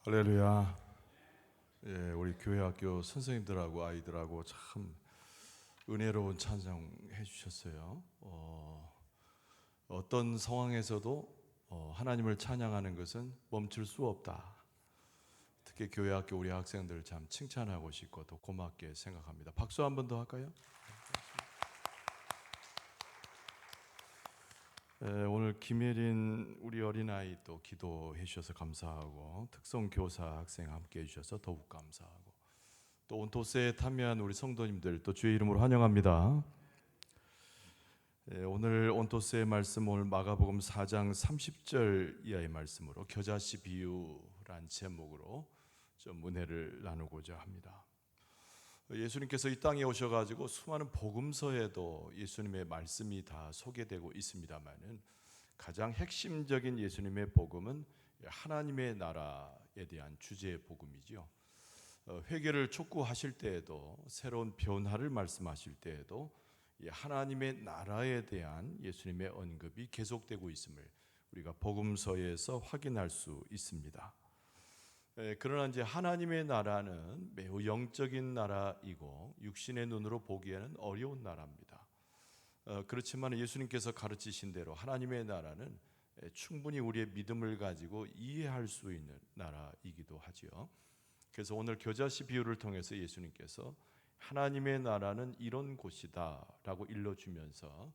할렐루야. 예, 우리 교회 학교 선생님들하고 아이들하고 참 은혜로운 찬양해 주셨어요. 어떤 상황에서도 하나님을 찬양하는 것은 멈출 수 없다. 특히 교회 학교 우리 학생들 참 칭찬하고 싶고 또 고맙게 생각합니다. 박수 한 번 더 할까요? 오늘 김예린 우리 어린아이 또 기도해 주셔서 감사하고 특성 교사 학생 함께 해 주셔서 더욱 감사하고 또 온토스에 참여한 우리 성도님들 또 주의 이름으로 환영합니다. 오늘 온토스의 말씀 오늘 마가복음 4장 30절 이하의 말씀으로 겨자씨 비유란 제목으로 좀 은혜를 나누고자 합니다. 예수님께서 이 땅에 오셔가지고 수많은 복음서에도 예수님의 말씀이 다 소개되고 있습니다만은 가장 핵심적인 예수님의 복음은 하나님의 나라에 대한 주제의 복음이죠. 회개를 촉구하실 때에도 새로운 변화를 말씀하실 때에도 하나님의 나라에 대한 예수님의 언급이 계속되고 있음을 우리가 복음서에서 확인할 수 있습니다. 그러나 이제 하나님의 나라는 매우 영적인 나라이고 육신의 눈으로 보기에는 어려운 나라입니다. 그렇지만 예수님께서 가르치신 대로 하나님의 나라는 충분히 우리의 믿음을 가지고 이해할 수 있는 나라이기도 하지요. 그래서 오늘 겨자씨 비유를 통해서 예수님께서 하나님의 나라는 이런 곳이다 라고 일러주면서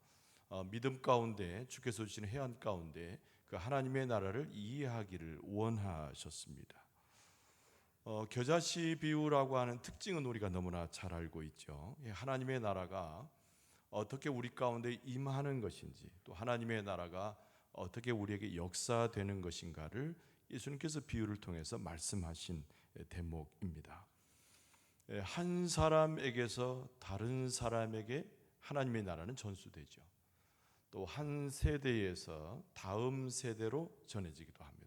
믿음 가운데 주께서 주신 해안 가운데 그 하나님의 나라를 이해하기를 원하셨습니다. 겨자씨 비유라고 하는 특징은 우리가 너무나 잘 알고 있죠. 하나님의 나라가 어떻게 우리 가운데 임하는 것인지 또 하나님의 나라가 어떻게 우리에게 역사되는 것인가를 예수님께서 비유를 통해서 말씀하신 대목입니다. 한 사람에게서 다른 사람에게 하나님의 나라는 전수되죠. 또 한 세대에서 다음 세대로 전해지기도 합니다.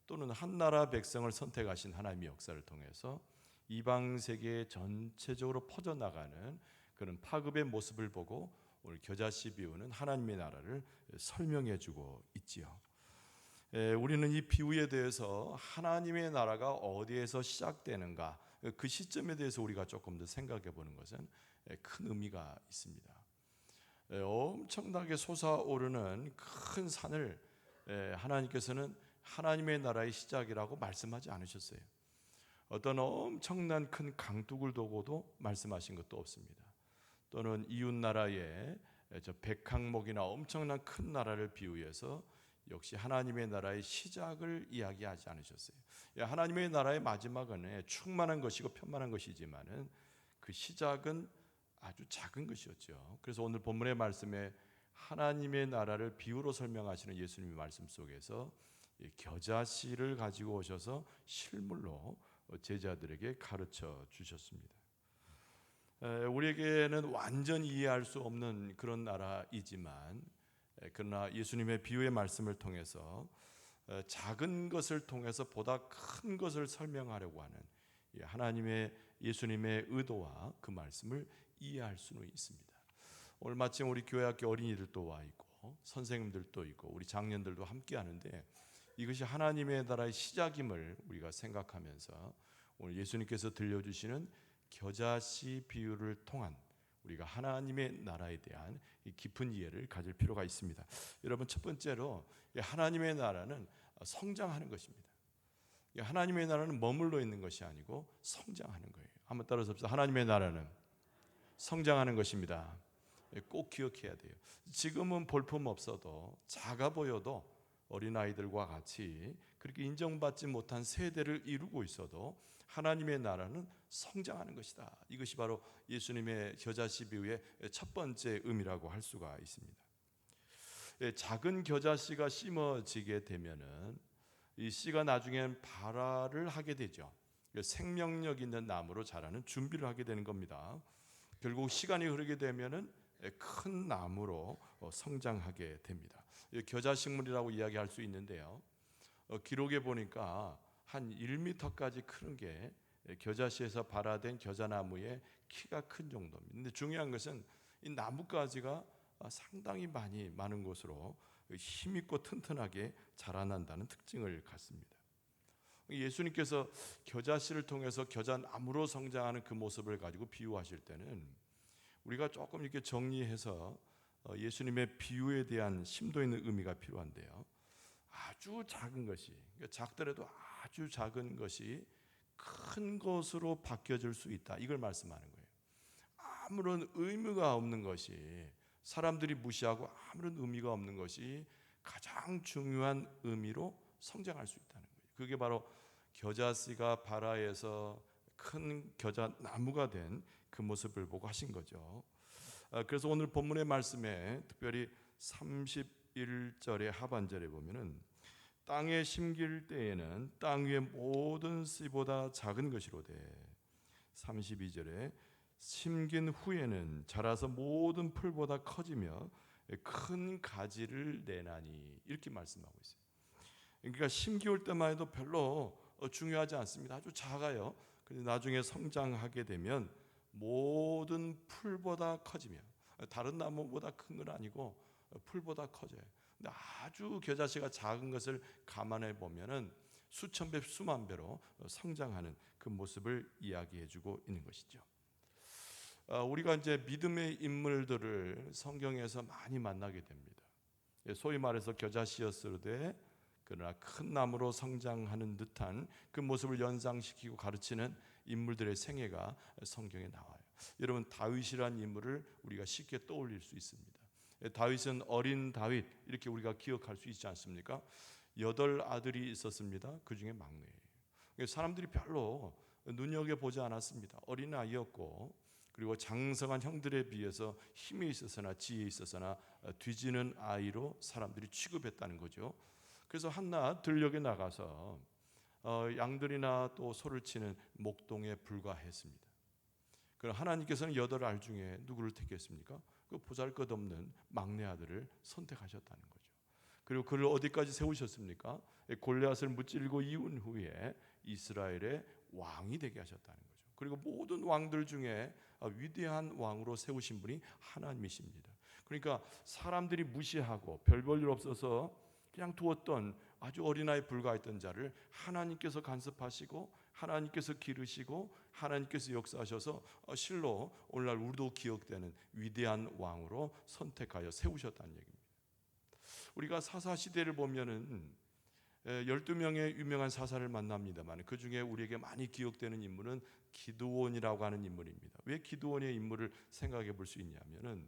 또는 한 나라 백성을 선택하신 하나님의 역사를 통해서 이방 세계 전체적으로 퍼져나가는 그런 파급의 모습을 보고 오늘 겨자씨 비유는 하나님의 나라를 설명해 주고 있지요. 우리는 이 비유에 대해서 하나님의 나라가 어디에서 시작되는가 그 시점에 대해서 우리가 조금 더 생각해 보는 것은 큰 의미가 있습니다. 엄청나게 솟아오르는 큰 산을 하나님께서는 하나님의 나라의 시작이라고 말씀하지 않으셨어요. 어떤 엄청난 큰 강둑을 두고도 말씀하신 것도 없습니다. 또는 이웃 나라의 저 백항목이나 엄청난 큰 나라를 비유해서 역시 하나님의 나라의 시작을 이야기하지 않으셨어요. 하나님의 나라의 마지막은 충만한 것이고 편만한 것이지만은 그 시작은 아주 작은 것이었죠. 그래서 오늘 본문의 말씀에 하나님의 나라를 비유로 설명하시는 예수님의 말씀 속에서 겨자씨를 가지고 오셔서 실물로 제자들에게 가르쳐 주셨습니다. 우리에게는 완전히 이해할 수 없는 그런 나라이지만 그러나 예수님의 비유의 말씀을 통해서 작은 것을 통해서 보다 큰 것을 설명하려고 하는 하나님의 예수님의 의도와 그 말씀을 이해할 수는 있습니다. 오늘 마침 우리 교회 학교 어린이들도 와 있고 선생님들도 있고 우리 장년들도 함께 하는데 이것이 하나님의 나라의 시작임을 우리가 생각하면서 오늘 예수님께서 들려주시는 겨자씨 비유를 통한 우리가 하나님의 나라에 대한 깊은 이해를 가질 필요가 있습니다. 여러분, 첫 번째로 하나님의 나라는 성장하는 것입니다. 하나님의 나라는 머물러 있는 것이 아니고 성장하는 거예요. 한번 따라서 봅시다. 하나님의 나라는 성장하는 것입니다. 꼭 기억해야 돼요. 지금은 볼품 없어도 작아 보여도 어린아이들과 같이 그렇게 인정받지 못한 세대를 이루고 있어도 하나님의 나라는 성장하는 것이다. 이것이 바로 예수님의 겨자씨 비유의 첫 번째 의미라고 할 수가 있습니다. 작은 겨자씨가 심어지게 되면은 이 씨가 나중엔 발화를 하게 되죠. 생명력 있는 나무로 자라는 준비를 하게 되는 겁니다. 결국 시간이 흐르게 되면은 큰 나무로 성장하게 됩니다. 겨자식물이라고 이야기할 수 있는데요. 기록에 보니까 한 1m까지 크는 게 겨자씨에서 발화된 겨자나무의 키가 큰 정도입니다. 근데 중요한 것은 이 나뭇가지가 상당히 많은 곳으로 힘있고 튼튼하게 자라난다는 특징을 갖습니다. 예수님께서 겨자씨를 통해서 겨자나무로 성장하는 그 모습을 가지고 비유하실 때는 우리가 조금 이렇게 정리해서 예수님의 비유에 대한 심도 있는 의미가 필요한데요. 아주 작은 것이, 작더라도 아주 작은 것이 큰 것으로 바뀌어질 수 있다, 이걸 말씀하는 거예요. 아무런 의미가 없는 것이, 사람들이 무시하고 아무런 의미가 없는 것이 가장 중요한 의미로 성장할 수 있다는 거예요. 그게 바로 겨자씨가 발아에서 큰 겨자나무가 된 그 모습을 보고 하신 거죠. 그래서 오늘 본문의 말씀에 특별히 31절의 하반절에 보면은 땅에 심길 때에는 땅 위의 모든 씨보다 작은 것이로되, 32절에 심긴 후에는 자라서 모든 풀보다 커지며 큰 가지를 내나니, 이렇게 말씀하고 있어요. 그러니까 심기 올 때만 해도 별로 중요하지 않습니다. 아주 작아요. 근데 나중에 성장하게 되면 모든 풀보다 커지며, 다른 나무보다 큰 건 아니고 풀보다 커져요. 근데 아주 겨자씨가 작은 것을 감안해 보면은 수천 배, 수만 배로 성장하는 그 모습을 이야기해주고 있는 것이죠. 우리가 이제 믿음의 인물들을 성경에서 많이 만나게 됩니다. 소위 말해서 겨자씨였으되 그러나 큰 나무로 성장하는 듯한 그 모습을 연상시키고 가르치는 인물들의 생애가 성경에 나와요. 여러분, 다윗이라는 인물을 우리가 쉽게 떠올릴 수 있습니다. 다윗은 어린 다윗, 이렇게 우리가 기억할 수 있지 않습니까? 8 아들이 있었습니다. 그 중에 막내예요. 사람들이 별로 눈여겨보지 않았습니다. 어린 아이였고, 그리고 장성한 형들에 비해서 힘이 있어서나 지혜 있어서나 뒤지는 아이로 사람들이 취급했다는 거죠. 그래서 한낮 들녘에 나가서 양들이나 또 소를 치는 목동에 불과했습니다. 그럼 하나님께서는 8알 중에 누구를 택했습니까? 그 보잘것없는 막내 아들을 선택하셨다는 거죠. 그리고 그를 어디까지 세우셨습니까? 골리앗을 무찌르고 이은 후에 이스라엘의 왕이 되게 하셨다는 거죠. 그리고 모든 왕들 중에 위대한 왕으로 세우신 분이 하나님이십니다. 그러니까 사람들이 무시하고 별 볼 일 없어서 그냥 두었던 아주 어린아이에 불과했던 자를 하나님께서 간섭하시고 하나님께서 기르시고 하나님께서 역사하셔서 실로 오늘날 우리도 기억되는 위대한 왕으로 선택하여 세우셨다는 얘기입니다. 우리가 사사시대를 보면은 12명의 유명한 사사를 만납니다만, 그 중에 우리에게 많이 기억되는 인물은 기드온이라고 하는 인물입니다. 왜 기드온의 인물을 생각해 볼 수 있냐면은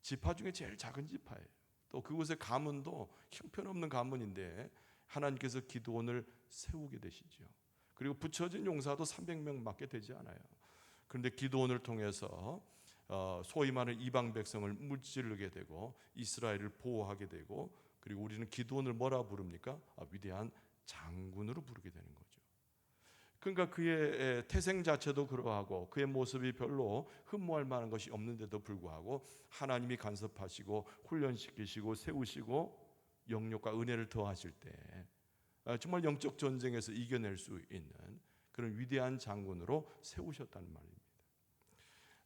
지파 중에 제일 작은 지파예요. 또 그곳의 가문도 형편없는 가문인데 하나님께서 기드온을 세우게 되시죠. 그리고 붙여진 용사도 300명밖에 되지 않아요. 그런데 기드온을 통해서 소위 말하는 이방 백성을 무찌르게 되고 이스라엘을 보호하게 되고, 그리고 우리는 기드온을 뭐라 부릅니까? 위대한 장군으로 부르게 되는 거죠. 그러니까 그의 태생 자체도 그러하고 그의 모습이 별로 흠모할 만한 것이 없는데도 불구하고 하나님이 간섭하시고 훈련시키시고 세우시고 영력과 은혜를 더하실 때 정말 영적 전쟁에서 이겨낼 수 있는 그런 위대한 장군으로 세우셨다는 말입니다.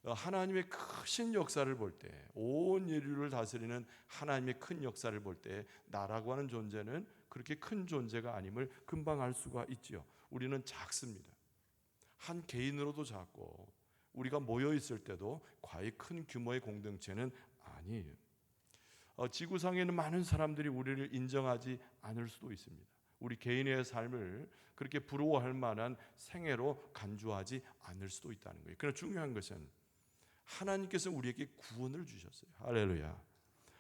하나님의 크신 역사를 볼 때, 온 인류를 다스리는 하나님의 큰 역사를 볼 때 나라고 하는 존재는 그렇게 큰 존재가 아님을 금방 알 수가 있지요. 우리는 작습니다. 한 개인으로도 작고 우리가 모여 있을 때도 과히 큰 규모의 공동체는 아니에요. 지구상에는 많은 사람들이 우리를 인정하지 않을 수도 있습니다. 우리 개인의 삶을 그렇게 부러워할 만한 생애로 간주하지 않을 수도 있다는 거예요. 그러나 중요한 것은 하나님께서 우리에게 구원을 주셨어요. 할렐루야.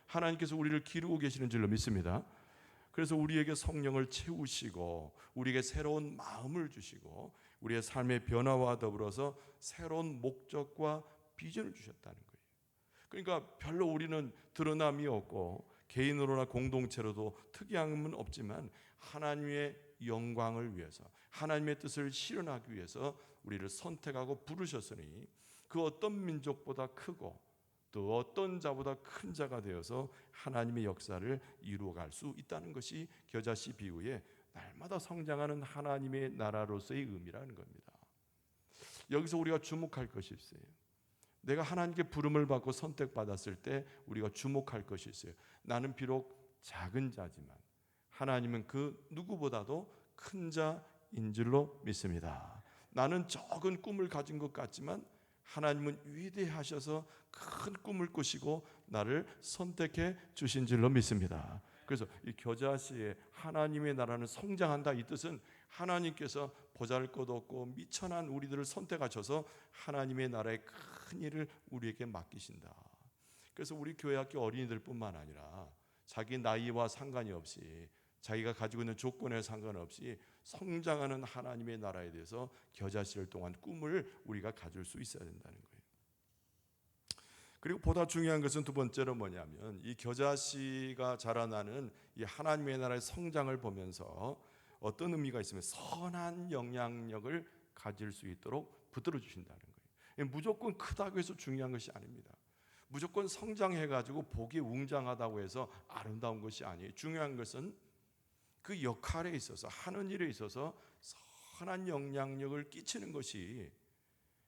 하나님께서 우리를 기르고 계시는 줄로 믿습니다. 그래서 우리에게 성령을 채우시고 우리에게 새로운 마음을 주시고 우리의 삶의 변화와 더불어서 새로운 목적과 비전을 주셨다는 거예요. 그러니까 별로 우리는 드러남이 없고 개인으로나 공동체로도 특이함은 없지만 하나님의 영광을 위해서, 하나님의 뜻을 실현하기 위해서 우리를 선택하고 부르셨으니 그 어떤 민족보다 크고 또 어떤 자보다 큰 자가 되어서 하나님의 역사를 이루어갈 수 있다는 것이 겨자씨 비유의 날마다 성장하는 하나님의 나라로서의 의미라는 겁니다. 여기서 우리가 주목할 것이 있어요. 내가 하나님께 부름을 받고 선택받았을 때 우리가 주목할 것이 있어요. 나는 비록 작은 자지만 하나님은 그 누구보다도 큰 자 교자인 줄로 믿습니다. 나는 적은 꿈을 가진 것 같지만 하나님은 위대하셔서 큰 꿈을 꾸시고 나를 선택해 주신 줄로 믿습니다. 그래서 이 겨자씨에 하나님의 나라는 성장한다, 이 뜻은 하나님께서 보잘것없고 미천한 우리들을 선택하셔서 하나님의 나라의 큰 일을 우리에게 맡기신다. 그래서 우리 교회학교 어린이들뿐만 아니라 자기 나이와 상관이 없이, 자기가 가지고 있는 조건에 상관없이 성장하는 하나님의 나라에 대해서 겨자씨를 통한 꿈을 우리가 가질 수 있어야 된다는 거예요. 그리고 보다 중요한 것은 두 번째로 뭐냐면, 이 겨자씨가 자라나는 이 하나님의 나라의 성장을 보면서 어떤 의미가 있으면 선한 영향력을 가질 수 있도록 붙들어 주신다는 거예요. 무조건 크다고 해서 중요한 것이 아닙니다. 무조건 성장해가지고 보기 웅장하다고 해서 아름다운 것이 아니에요. 중요한 것은 그 역할에 있어서, 하는 일에 있어서 선한 영향력을 끼치는 것이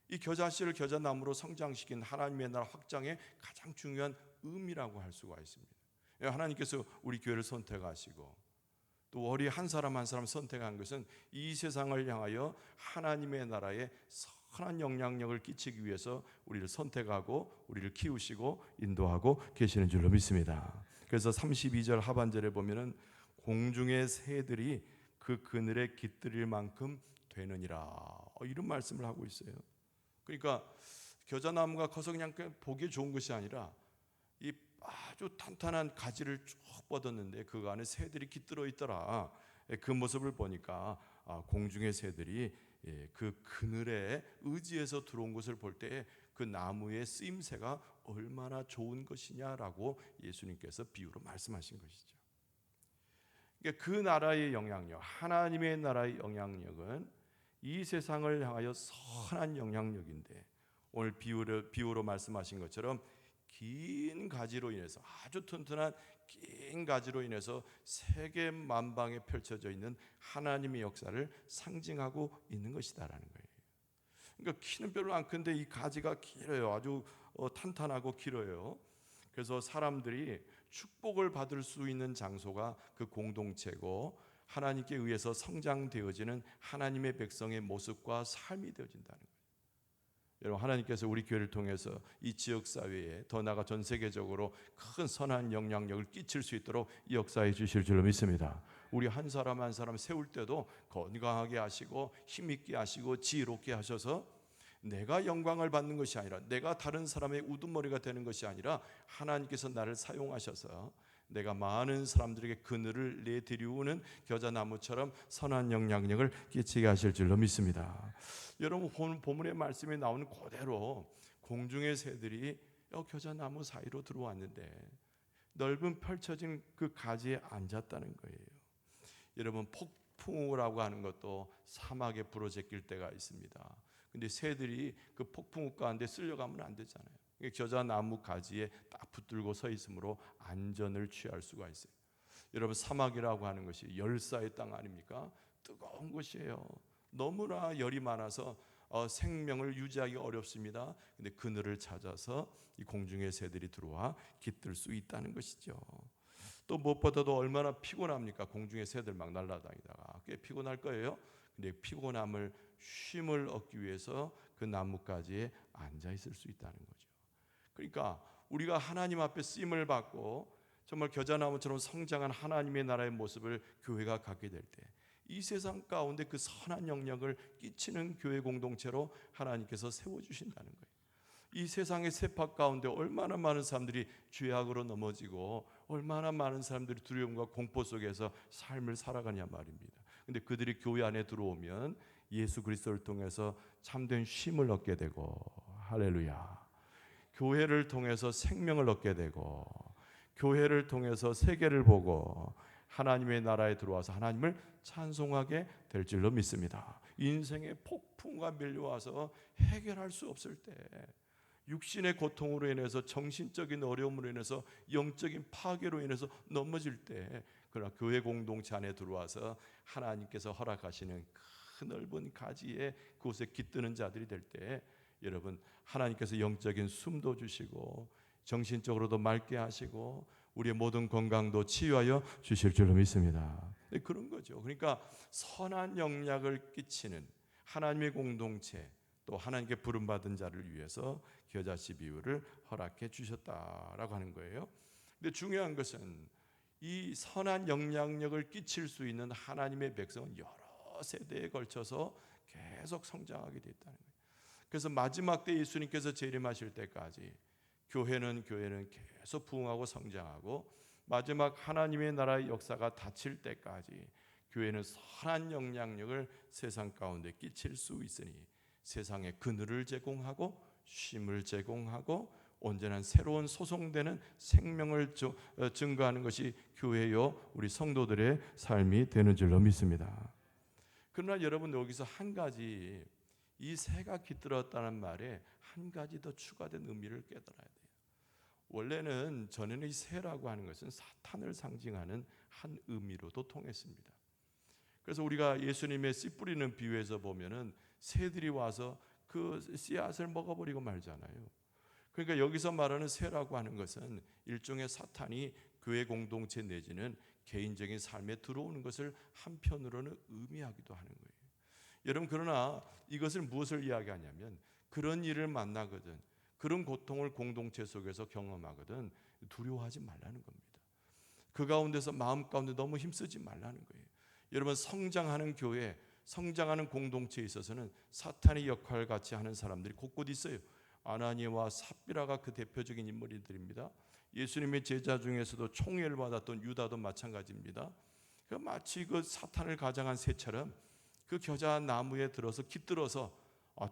이 겨자씨를 겨자나무로 성장시킨 하나님의 나라 확장의 가장 중요한 의미라고 할 수가 있습니다. 하나님께서 우리 교회를 선택하시고 또 우리 한 사람 한 사람 선택한 것은 이 세상을 향하여 하나님의 나라에 선한 영향력을 끼치기 위해서 우리를 선택하고 우리를 키우시고 인도하고 계시는 줄로 믿습니다. 그래서 32절 하반절에 보면은 공중의 새들이 그 그늘에 깃들일 만큼 되느니라, 이런 말씀을 하고 있어요. 그러니까 겨자나무가 커서 그냥 보기 좋은 것이 아니라 이 아주 탄탄한 가지를 쭉 뻗었는데 그 안에 새들이 깃들어 있더라. 그 모습을 보니까 공중의 새들이 그 그늘에 의지해서 들어온 것을 볼 때 그 나무의 쓰임새가 얼마나 좋은 것이냐라고 예수님께서 비유로 말씀하신 것이죠. 그러니까 그 나라의 영향력, 하나님의 나라의 영향력은 이 세상을 향하여 선한 영향력인데, 오늘 비유로 말씀하신 것처럼 긴 가지로 인해서, 아주 튼튼한 긴 가지로 인해서 세계 만방에 펼쳐져 있는 하나님의 역사를 상징하고 있는 것이다라는 거예요. 그러니까 키는 별로 안 큰데 이 가지가 길어요. 아주 탄탄하고 길어요. 그래서 사람들이 축복을 받을 수 있는 장소가 그 공동체고, 하나님께 의해서 성장되어지는 하나님의 백성의 모습과 삶이 되어진다는 거예요. 여러분, 하나님께서 우리 교회를 통해서 이 지역사회에, 더 나아가 전 세계적으로 큰 선한 영향력을 끼칠 수 있도록 역사해 주실 줄로 믿습니다. 우리 한 사람 한 사람 세울 때도 건강하게 하시고 힘있게 하시고 지혜롭게 하셔서 내가 영광을 받는 것이 아니라, 내가 다른 사람의 우두머리가 되는 것이 아니라 하나님께서 나를 사용하셔서 내가 많은 사람들에게 그늘을 내드리우는 겨자나무처럼 선한 영향력을 끼치게 하실 줄로 믿습니다. 여러분, 본문의 말씀에 나오는 그대로 공중의 새들이 겨자나무 사이로 들어왔는데 넓은 펼쳐진 그 가지에 앉았다는 거예요. 여러분, 폭풍우라고 하는 것도 사막에 불어제낄 때가 있습니다. 근데 새들이 그 폭풍우 가운데 쓸려가면 안 되잖아요. 겨자나무 가지에 딱 붙들고 서 있으므로 안전을 취할 수가 있어요. 여러분, 사막이라고 하는 것이 열사의 땅 아닙니까? 뜨거운 곳이에요. 너무나 열이 많아서 생명을 유지하기 어렵습니다. 근데 그늘을 찾아서 이 공중의 새들이 들어와 깃들 수 있다는 것이죠. 또 무엇보다도 얼마나 피곤합니까? 공중의 새들 막 날아다니다가 꽤 피곤할 거예요. 근데 피곤함을, 쉼을 얻기 위해서 그 나뭇가지에 앉아 있을 수 있다는 거죠. 그러니까 우리가 하나님 앞에 쓰임을 받고 정말 겨자나무처럼 성장한 하나님의 나라의 모습을 교회가 갖게 될 때, 이 세상 가운데 그 선한 영향을 끼치는 교회 공동체로 하나님께서 세워주신다는 거예요. 이 세상의 세파 가운데 얼마나 많은 사람들이 죄악으로 넘어지고 얼마나 많은 사람들이 두려움과 공포 속에서 삶을 살아가냐 말입니다. 근데 그들이 교회 안에 들어오면 예수 그리스도를 통해서 참된 쉼을 얻게 되고, 할렐루야, 교회를 통해서 생명을 얻게 되고, 교회를 통해서 세계를 보고 하나님의 나라에 들어와서 하나님을 찬송하게 될 줄로 믿습니다. 인생의 폭풍과 밀려와서 해결할 수 없을 때, 육신의 고통으로 인해서, 정신적인 어려움으로 인해서, 영적인 파괴로 인해서 넘어질 때, 그러나 교회 공동체 안에 들어와서 하나님께서 허락하시는 그 넓은 가지에 그곳에 깃드는 자들이 될 때, 여러분, 하나님께서 영적인 숨도 주시고 정신적으로도 맑게 하시고 우리의 모든 건강도 치유하여 주실 줄로 믿습니다. 그런 거죠. 그러니까 선한 영향을 끼치는 하나님의 공동체, 또 하나님께 부름받은 자를 위해서 겨자씨 비유를 허락해 주셨다라고 하는 거예요. 근데 중요한 것은 이 선한 영향력을 끼칠 수 있는 하나님의 백성은 여러 세대에 걸쳐서 계속 성장하게 됐다는 거예요. 그래서 마지막 때 예수님께서 재림하실 때까지 교회는 계속 부흥하고 성장하고, 마지막 하나님의 나라의 역사가 닫힐 때까지 교회는 선한 영향력을 세상 가운데 끼칠 수 있으니 세상에 그늘을 제공하고 쉼을 제공하고 온전한 새로운 소송되는 생명을 증거하는 것이 교회요 우리 성도들의 삶이 되는 줄로 믿습니다. 그러나 여러분, 여기서 한 가지, 이 새가 깃들었다는 말에 한 가지 더 추가된 의미를 깨달아야 돼요. 원래는 전에는 이 새라고 하는 것은 사탄을 상징하는 한 의미로도 통했습니다. 그래서 우리가 예수님의 씨 뿌리는 비유에서 보면은 새들이 와서 그 씨앗을 먹어버리고 말잖아요. 그러니까 여기서 말하는 새라고 하는 것은 일종의 사탄이 교회 공동체 내지는 개인적인 삶에 들어오는 것을 한편으로는 의미하기도 하는 거예요. 여러분, 그러나 이것을 무엇을 이야기하냐면 그런 일을 만나거든, 그런 고통을 공동체 속에서 경험하거든 두려워하지 말라는 겁니다. 그 가운데서 마음 가운데 너무 힘쓰지 말라는 거예요. 여러분, 성장하는 교회, 성장하는 공동체에 있어서는 사탄의 역할을 같이 하는 사람들이 곳곳 있어요. 아나니아와 삽비라가 그 대표적인 인물들입니다. 예수님의 제자 중에서도 총애를 받았던 유다도 마찬가지입니다. 마치 그 사탄을 가장한 새처럼 그 겨자 나무에 들어서 깃들어서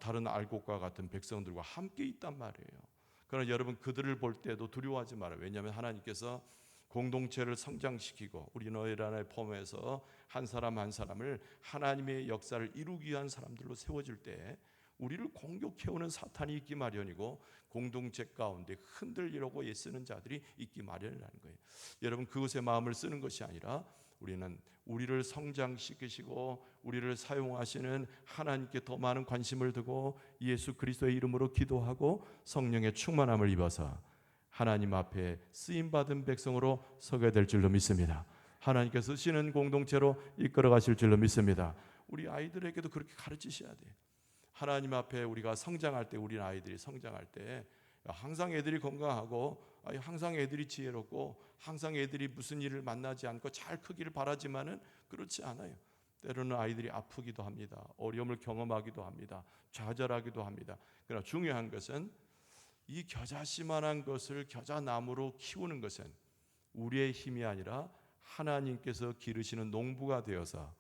다른 알곡과 같은 백성들과 함께 있단 말이에요. 그러나 여러분, 그들을 볼 때도 두려워하지 말아요. 왜냐하면 하나님께서 공동체를 성장시키고 우리 너희를 하나에 포함해서 한 사람 한 사람을 하나님의 역사를 이루기 위한 사람들로 세워질 때 우리를 공격해오는 사탄이 있기 마련이고 공동체 가운데 흔들리려고 애쓰는 자들이 있기 마련이라는 거예요. 여러분, 그것에 마음을 쓰는 것이 아니라 우리는 우리를 성장시키시고 우리를 사용하시는 하나님께 더 많은 관심을 두고 예수 그리스도의 이름으로 기도하고 성령의 충만함을 입어서 하나님 앞에 쓰임받은 백성으로 서게 될 줄로 믿습니다. 하나님께서 쓰시는 공동체로 이끌어 가실 줄로 믿습니다. 우리 아이들에게도 그렇게 가르치셔야 돼요. 하나님 앞에 우리가 성장할 때, 우리 아이들이 성장할 때 항상 애들이 건강하고 항상 애들이 지혜롭고 항상 애들이 무슨 일을 만나지 않고 잘 크기를 바라지만은 그렇지 않아요. 때로는 아이들이 아프기도 합니다. 어려움을 경험하기도 합니다. 좌절하기도 합니다. 그러나 중요한 것은 이 겨자씨만한 것을 겨자나무로 키우는 것은 우리의 힘이 아니라 하나님께서 기르시는 농부가 되어서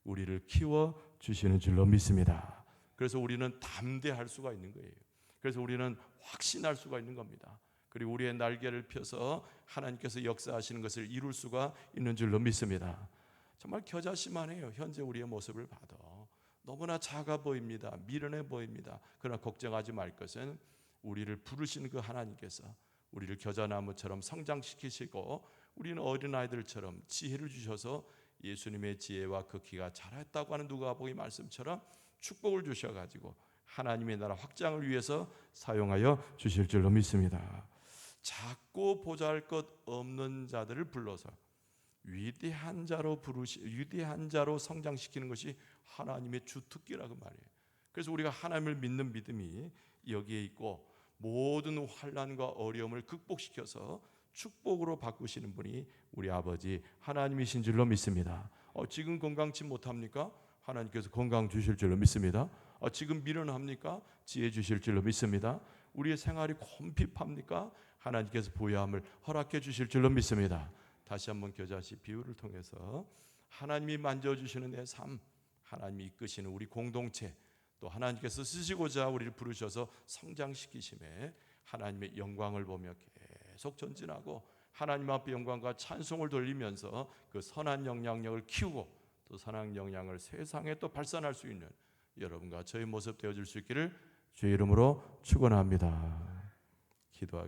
우리를 키워주시는 줄로 믿습니다. 그래서 우리는 담대할 수가 있는 거예요. 그래서 우리는 확신할 수가 있는 겁니다. 그리고 우리의 날개를 펴서 하나님께서 역사하시는 것을 이룰 수가 있는 줄로 믿습니다. 정말 겨자씨만해요. 현재 우리의 모습을 봐도 너무나 작아 보입니다. 미련해 보입니다. 그러나 걱정하지 말 것은 우리를 부르신 그 하나님께서 우리를 겨자나무처럼 성장시키시고 우리는 어린아이들처럼 지혜를 주셔서 예수님의 지혜와 그 키가 자랐다고 하는 누가복음 말씀처럼 축복을 주셔가지고 하나님의 나라 확장을 위해서 사용하여 주실 줄로 믿습니다. 작고 보잘것없는 자들을 불러서 위대한 자로 성장시키는 것이 하나님의 주특기라고 말해요. 그래서 우리가 하나님을 믿는 믿음이 여기에 있고 모든 환난과 어려움을 극복시켜서 축복으로 바꾸시는 분이 우리 아버지 하나님이신 줄로 믿습니다. 지금 건강치 못합니까? 하나님께서 건강 주실 줄로 믿습니다. 지금 미련합니까? 지혜 주실 줄로 믿습니다. 우리의 생활이 곰핍합니까? 하나님께서 부유함을 허락해 주실 줄로 믿습니다. 다시 한번 겨자씨 비유를 통해서 하나님이 만져주시는 내 삶, 하나님이 이끄시는 우리 공동체, 또 하나님께서 쓰시고자 우리를 부르셔서 성장시키심에 하나님의 영광을 보며 계속 전진하고 하나님 앞에 영광과 찬송을 돌리면서 그 선한 영향력을 키우고 또 선한 영향을 세상에 또 발산할 수 있는 여러분과 저의 모습 되어줄 수 있기를 주의 이름으로 축원합니다. 기도하겠습니다.